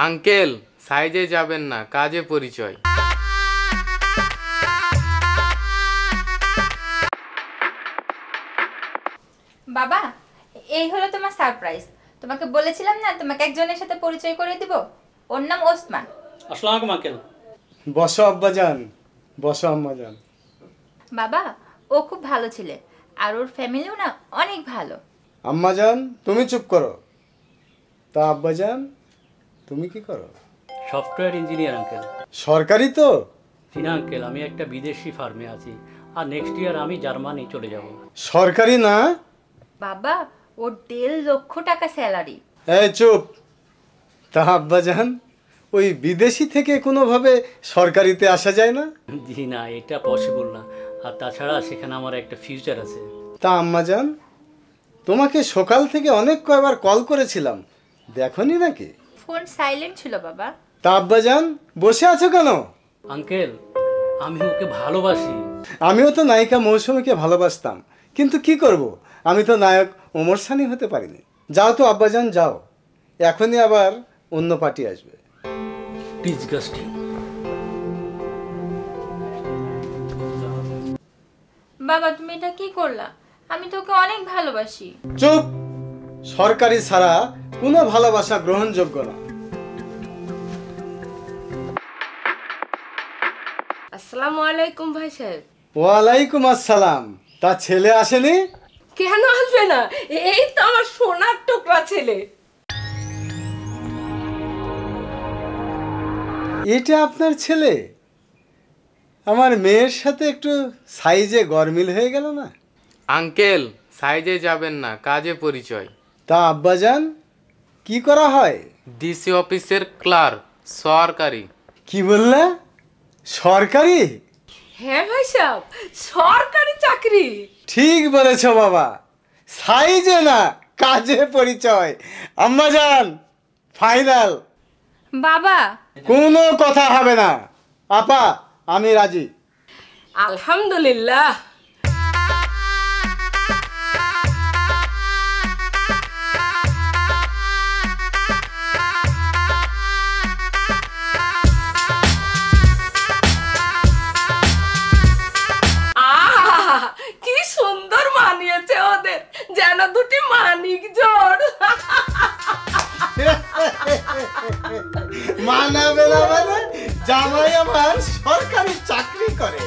Uncle সাইজে যাবেন না, কাজে পরিচয়। বাবা, এই হলো তোমার সারপ্রাইজ। তোমাকে বলেছিলাম না তোমাকে একজনের সাথে পরিচয় করে দিব। ওর নাম ওসমান। আসসালামু আলাইকুম আঙ্কেল। বসো আব্বাজান, বসো আম্মাজান। বাবা, ও খুব ভালো ছেলে, আর ওর ফ্যামিলিও না অনেক ভালো। আম্মাজান তুমি চুপ করো। তা আব্বাজান তুমি কি করো? Software engineer uncle. সরকারি তো? না আঙ্কেল, আমি একটা বিদেশি ফার্মে আছি, আর নেক্সট ইয়ার আমি জার্মানি চলে যাব। সরকারি না? বাবা, ওর 1.5 লক্ষ টাকা স্যালারি। এই চুপ। তা আব্বাজান ওই বিদেশি থেকে কোনোভাবে সরকারিতে আসা যায় না? জি না, এটা পসিবল না, আর তাছাড়া সেখানে আমার একটা ফিউচার আছে। তা আম্মাজান তোমাকে সকাল থেকে অনেক কয়বার কল করেছিলাম, দেখোনি নাকি? ফোন সাইলেন্ট ছিল বাবা। তা আব্বাজান বসে আছো কেন? আঙ্কেল, আমি ওকে ভালোবাসি। আমিও তো নায়িকা মৌসুমীকে ভালোবাসতাম, কিন্তু কি করব, আমি তো নায়ক ওমর সানি হতে পারিনি। যাও তো আব্বাজান যাও, এখনই আবার অন্য পার্টি আসবে। ডিসগাস্টিং। বাবা, তুমি এটা কি করলা? আমি তোকে অনেক ভালোবাসি। চুপ। সরকারি ছাড়া কোনো ভালোবাসা গ্রহণযোগ্য না। আসসালামু আলাইকুম ভাই সাহেব। ওয়ালাইকুম আসসালাম। তা ছেলে আসেনি? কেন আসবে না, এই তো আমার সোনার টুকরা ছেলে। এটা আপনার ছেলে? আমার মেয়ের সাথে একটু সাইজে গরমিল হয়ে গেল না? আঙ্কেল সাইজে যাবেন না, কাজে পরিচয়। তা আব্বাজান কি করা হয়? ডিসি অফিসের ক্লার্ক, সরকারি। কি বললে? সরকারি? হ্যাঁ ভাই সাহেব, সরকারি চাকরি। ঠিক বলেছ বাবা, সাইজে না কাজে পরিচয়। আম্মাজান ফাইনাল। বাবা, কোনো কথা হবে না। আপা আমি রাজি। আলহামদুলিল্লাহ। কি সুন্দর মানিয়েছে ওদের, যেন দুটি মানিক জোড়। মানাবে না মানে? জামাই আমার সরকারি চাকরি করে।